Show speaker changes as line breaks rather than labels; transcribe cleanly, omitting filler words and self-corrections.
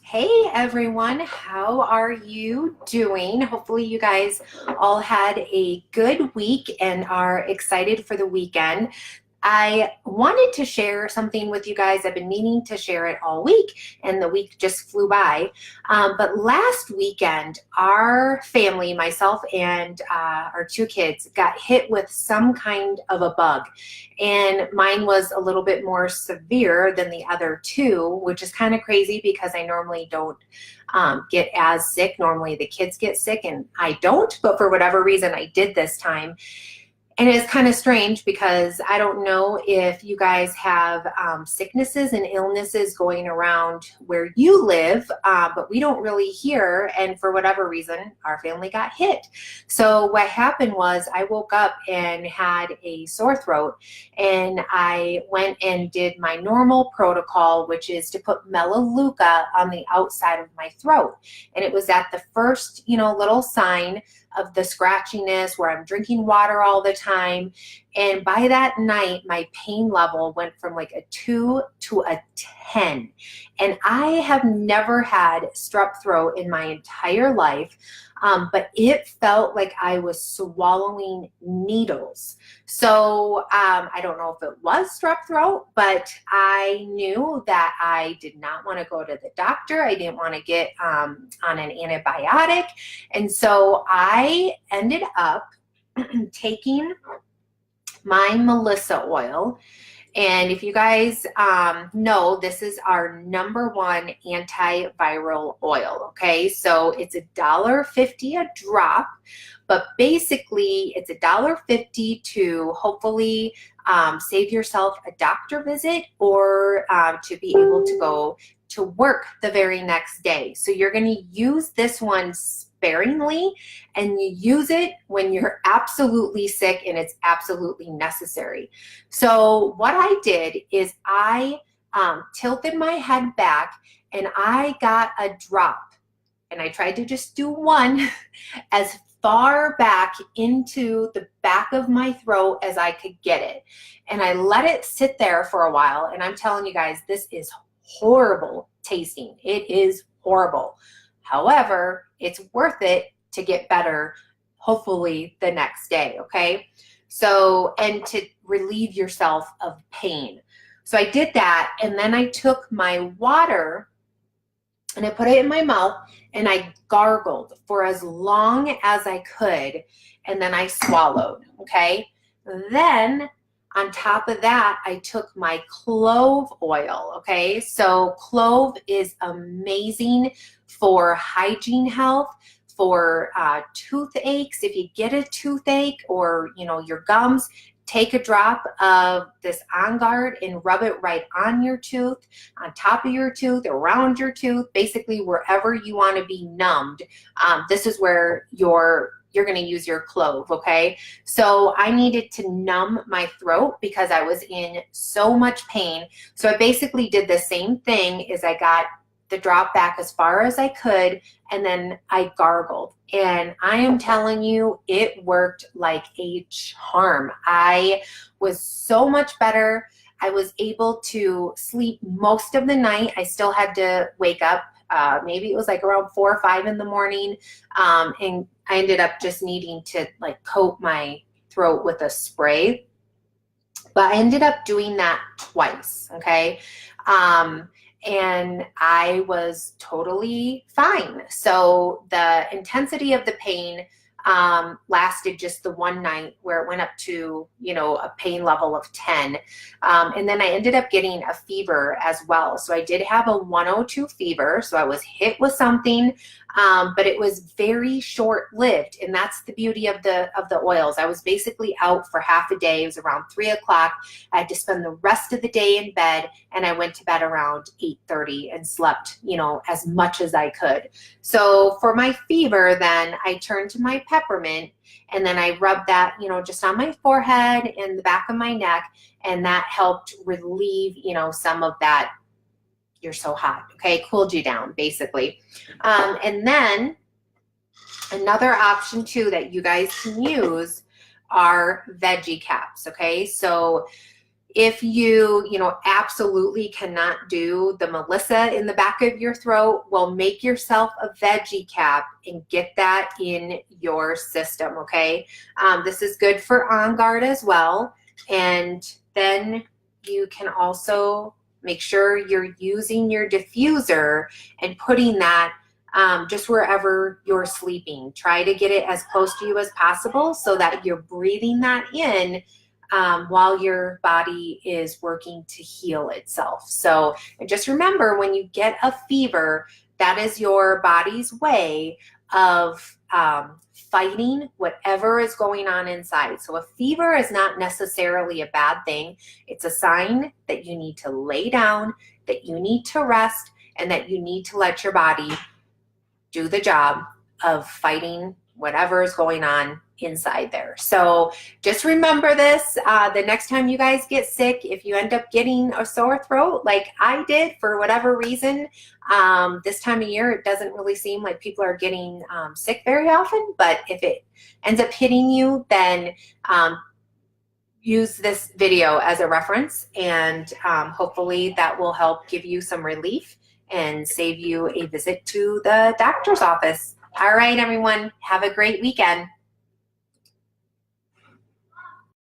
Hey everyone, how are you doing? Hopefully you guys all had a good week and are excited for the weekend. I wanted to share something with you guys. I've been meaning to share it all week, and the week just flew by. But last weekend, our family, myself and our two kids, got hit with some kind of a bug. And mine was a little bit more severe than the other two, which is kind of crazy because I normally don't get as sick. Normally the kids get sick and I don't, but for whatever reason I did this time. And it's kind of strange because I don't know if you guys have sicknesses and illnesses going around where you live, but we don't really hear. And for whatever reason, our family got hit. So what happened was I woke up and had a sore throat, and I went and did my normal protocol, which is to put melaleuca on the outside of my throat. And it was at the first, little sign of the scratchiness where I'm drinking water all the time. And by that night, my pain level went from like a 2 to a 10. And I have never had strep throat in my entire life, but it felt like I was swallowing needles. So I don't know if it was strep throat, but I knew that I did not want to go to the doctor. I didn't want to get on an antibiotic. And so I ended up taking my Melissa oil. And if you guys know, this is our #1 antiviral oil, okay? So it's $1.50 a drop, but basically it's $1.50 to hopefully save yourself a doctor visit or to be able to go to work the very next day. So you're gonna use this one sparingly, and you use it when you're absolutely sick and it's absolutely necessary. So what I did is I tilted my head back and I got a drop, and I tried to just do one as far back into the back of my throat as I could get it. And I let it sit there for a while, and I'm telling you guys, this is horrible tasting. It is horrible. However, it's worth it to get better, hopefully the next day, okay? So, and to relieve yourself of pain. So I did that, and then I took my water and I put it in my mouth and I gargled for as long as I could, and then I swallowed, okay? Then on top of that, I took my clove oil, okay? So clove is amazing for hygiene health, for toothaches. If you get a toothache or, your gums, take a drop of this On Guard and rub it right on your tooth, on top of your tooth, around your tooth, basically wherever you want to be numbed. This is where you're going to use your clove, okay? So I needed to numb my throat because I was in so much pain. So I basically did the same thing as I got the drop back as far as I could, and then I gargled. And I am telling you, it worked like a charm. I was so much better. I was able to sleep most of the night. I still had to wake up. Maybe it was like around 4 or 5 in the morning. And I ended up just needing to like coat my throat with a spray. But I ended up doing that twice, okay? And I was totally fine. So the intensity of the pain lasted just the one night where it went up to, a pain level of 10. And then I ended up getting a fever as well. So I did have a 102 fever. So I was hit with something, but it was very short-lived. And that's the beauty of the oils. I was basically out for half a day. It was around 3 o'clock. I had to spend the rest of the day in bed, and I went to bed around 8:30 and slept, as much as I could. So for my fever, then I turned to my peppermint, and then I rubbed that, just on my forehead and the back of my neck, and that helped relieve, some of that, you're so hot, okay, cooled you down, basically. And then another option too that you guys can use are veggie caps, okay? So If you know, absolutely cannot do the Melissa in the back of your throat, well, make yourself a veggie cap and get that in your system, okay? This is good for On Guard as well. And then you can also make sure you're using your diffuser and putting that just wherever you're sleeping. Try to get it as close to you as possible so that you're breathing that in while your body is working to heal itself. So just remember, when you get a fever, that is your body's way of fighting whatever is going on inside. So a fever is not necessarily a bad thing. It's a sign that you need to lay down, that you need to rest, and that you need to let your body do the job of fighting whatever is going on inside there. So just remember this, the next time you guys get sick, if you end up getting a sore throat like I did for whatever reason, this time of year, it doesn't really seem like people are getting sick very often, but if it ends up hitting you, then use this video as a reference, and hopefully that will help give you some relief and save you a visit to the doctor's office. All right, everyone, have a great weekend.